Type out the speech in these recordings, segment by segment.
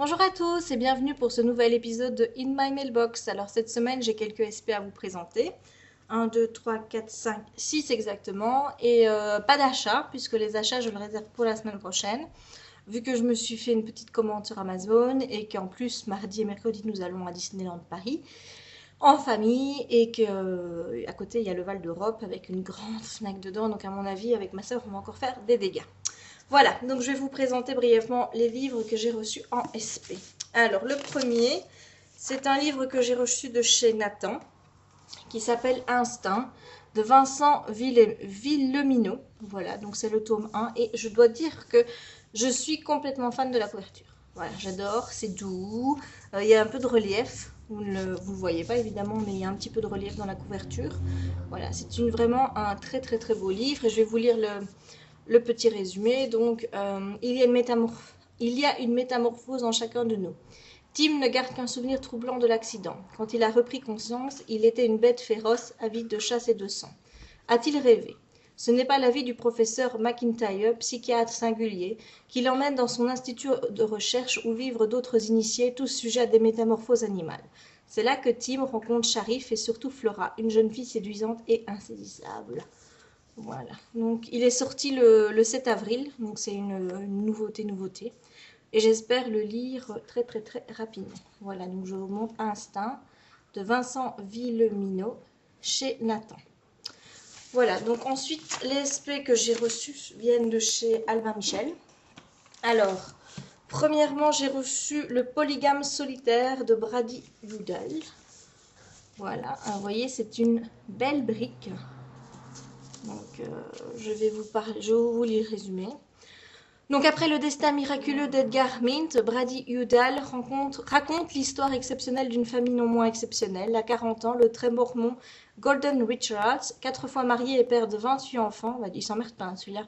Bonjour à tous et bienvenue pour ce nouvel épisode de In My Mailbox. Alors cette semaine j'ai quelques SP à vous présenter. 1, 2, 3, 4, 5, 6 exactement. Et pas d'achat puisque les achats je le réserve pour la semaine prochaine. Vu que je me suis fait une petite commande sur Amazon et qu'en plus mardi et mercredi nous allons à Disneyland Paris en famille et que à côté il y a le Val d'Europe avec une grande Fnac dedans. Donc à mon avis avec ma soeur on va encore faire des dégâts. Voilà, donc je vais vous présenter brièvement les livres que j'ai reçus en SP. Alors, le premier, c'est un livre que j'ai reçu de chez Nathan, qui s'appelle Instinct, de Vincent Villemino. Voilà, donc c'est le tome 1, et je dois dire que je suis complètement fan de la couverture. Voilà, j'adore, c'est doux, il y a un peu de relief, vous ne le voyez pas évidemment, mais il y a un petit peu de relief dans la couverture. Voilà, c'est vraiment un très très très beau livre, et je vais vous lire le petit résumé. Donc, il y a une métamorphose en chacun de nous. Tim ne garde qu'un souvenir troublant de l'accident. Quand il a repris conscience, il était une bête féroce, avide de chasse et de sang. A-t-il rêvé? Ce n'est pas l'avis du professeur McIntyre, psychiatre singulier, qui l'emmène dans son institut de recherche où vivent d'autres initiés, tous sujets à des métamorphoses animales. C'est là que Tim rencontre Sharif et surtout Flora, une jeune fille séduisante et insaisissable. Voilà, donc il est sorti le 7 avril, donc c'est une nouveauté. Et j'espère le lire très très très rapidement. Voilà, donc je vous montre Instinct de Vincent Villemino chez Nathan. Voilà, donc ensuite les SP que j'ai reçus viennent de chez Albin Michel. Alors, premièrement j'ai reçu le Polygame solitaire de Brady Udall. Voilà, vous voyez c'est une belle brique. Donc, je vais vous lire le résumé. Donc, après le destin miraculeux d'Edgar Mint, Brady Udall raconte l'histoire exceptionnelle d'une famille non moins exceptionnelle. À 40 ans, le très mormon Golden Richards, 4 fois marié et père de 28 enfants, il s'emmerde pas celui-là,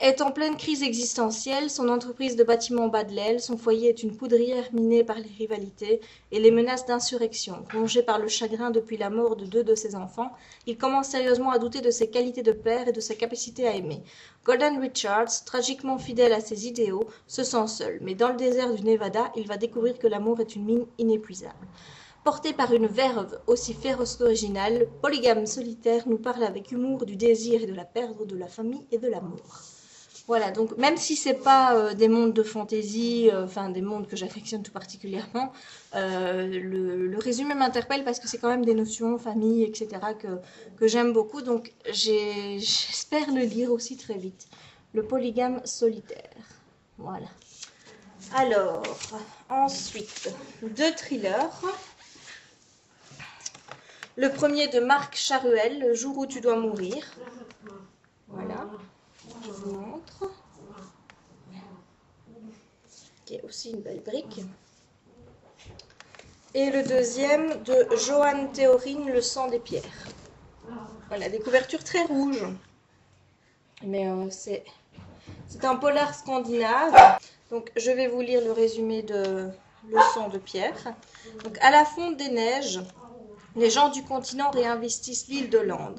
est en pleine crise existentielle. Son entreprise de bâtiment bat de l'aile, son foyer est une poudrière minée par les rivalités et les menaces d'insurrection. Rongé par le chagrin depuis la mort de 2 de ses enfants, il commence sérieusement à douter de ses qualités de père et de sa capacité à aimer. Golden Richards, tragiquement fidèle à ses idéaux, se sent seul, mais dans le désert du Nevada, il va découvrir que l'amour est une mine inépuisable. Porté par une verve aussi féroce qu'originale, Polygame solitaire nous parle avec humour du désir et de la perte de la famille et de l'amour. Voilà, donc même si c'est pas des mondes de fantaisie, enfin des mondes que j'affectionne tout particulièrement, le résumé m'interpelle parce que c'est quand même des notions, famille, etc. que j'aime beaucoup, donc j'espère le lire aussi très vite. Le Polygame solitaire. Voilà. Alors, ensuite, 2 thrillers. Le premier de Marc Charuel, Le jour où tu dois mourir. Voilà, je vous montre. Qui est aussi une belle brique. Et le deuxième de Johan Théorine, Le sang des pierres. Voilà, des couvertures très rouges. Mais c'est un polar scandinave. Donc je vais vous lire le résumé de Le sang de pierre. Donc à la fonte des neiges, les gens du continent réinvestissent l'île de Land.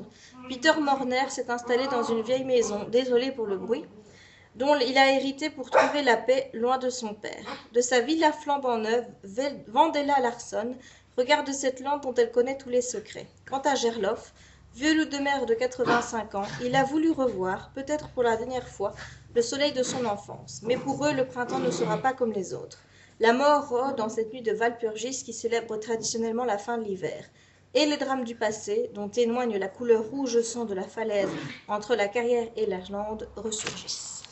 Peter Morner s'est installé dans une vieille maison, désolé pour le bruit, dont il a hérité pour trouver la paix loin de son père. De sa villa flambant neuve, Vandella Larsson regarde cette lampe dont elle connaît tous les secrets. Quant à Gerloff, vieux loup de mer de 85 ans, il a voulu revoir, peut-être pour la dernière fois, le soleil de son enfance. Mais pour eux, le printemps ne sera pas comme les autres. La mort rôde dans cette nuit de Walpurgis qui célèbre traditionnellement la fin de l'hiver. Et les drames du passé, dont témoigne la couleur rouge sang de la falaise entre la carrière et la lande, ressurgissent.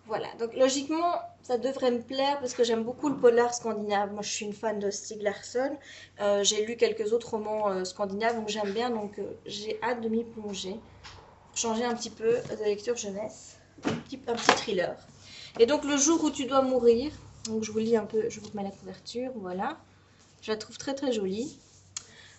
Voilà, donc logiquement, ça devrait me plaire parce que j'aime beaucoup le polar scandinave. Moi, je suis une fan de Stieg Larsson. J'ai lu quelques autres romans scandinaves, donc j'aime bien. Donc j'ai hâte de m'y plonger. Changer un petit peu de lecture jeunesse. Un petit thriller. Et donc, Le jour où tu dois mourir. Donc je vous lis un peu, je vous mets la couverture, voilà. Je la trouve très très jolie.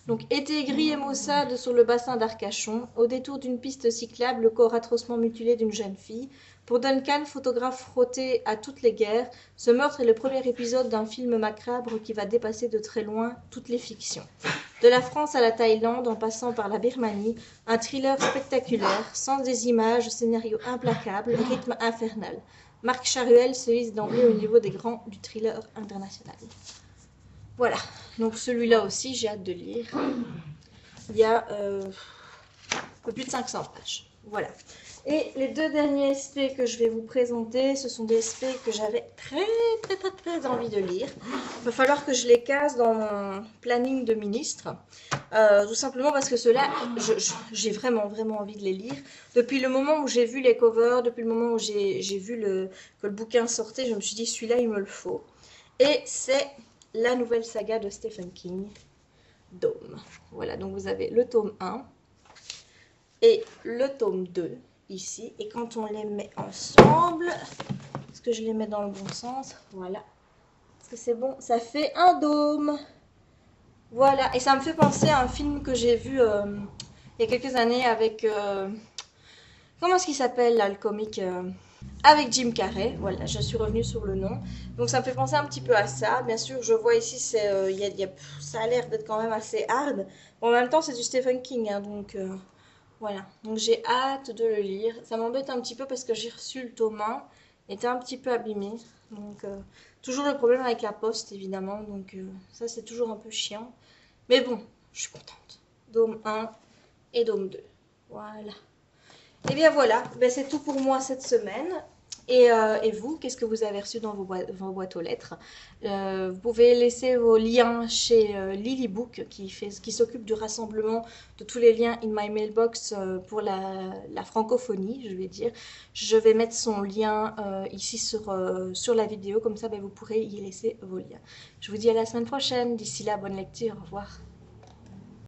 Donc, été gris et maussade sur le bassin d'Arcachon, au détour d'une piste cyclable, le corps atrocement mutilé d'une jeune fille. Pour Duncan, photographe frotté à toutes les guerres, ce meurtre est le premier épisode d'un film macabre qui va dépasser de très loin toutes les fictions. De la France à la Thaïlande, en passant par la Birmanie, un thriller spectaculaire, sans des images, scénario implacable, rythme infernal. Marc Charuel se hisse d'emblée au niveau des grands du thriller international. Voilà, donc celui-là aussi, j'ai hâte de lire. Il y a un peu plus de 500 pages. Voilà. Et les deux derniers SP que je vais vous présenter, ce sont des SP que j'avais très envie de lire. Il va falloir que je les casse dans mon planning de ministre. Tout simplement parce que ceux-là, j'ai vraiment envie de les lire. Depuis le moment où j'ai vu les covers, depuis le moment où j'ai vu que le bouquin sortait, je me suis dit celui-là, il me le faut. Et c'est la nouvelle saga de Stephen King, Dome. Voilà, donc vous avez le tome 1 et le tome 2 ici. Et quand on les met ensemble, est-ce que je les mets dans le bon sens? Voilà. Est-ce que c'est bon? Ça fait un dôme. Voilà, et ça me fait penser à un film que j'ai vu il y a quelques années avec... comment est-ce qu'il s'appelle là, le comique avec Jim Carrey, voilà, je suis revenue sur le nom. Donc ça me fait penser un petit peu à ça. Bien sûr, je vois ici, ça a l'air d'être quand même assez hard. Bon, en même temps, c'est du Stephen King, hein, donc voilà. Donc j'ai hâte de le lire. Ça m'embête un petit peu parce que j'ai reçu le tome 1, il était un petit peu abîmé. Donc toujours le problème avec la poste, évidemment. Donc ça, c'est toujours un peu chiant. Mais bon, je suis contente. Dôme 1 et Dôme 2. Voilà. Et bien voilà, ben c'est tout pour moi cette semaine. Et vous, qu'est-ce que vous avez reçu dans vos boîtes aux lettres? Vous pouvez laisser vos liens chez Lilybook qui s'occupe du rassemblement de tous les liens in my mailbox pour la francophonie, je vais dire. Je vais mettre son lien ici sur la vidéo, comme ça ben, vous pourrez y laisser vos liens. Je vous dis à la semaine prochaine. D'ici là, bonne lecture, au revoir.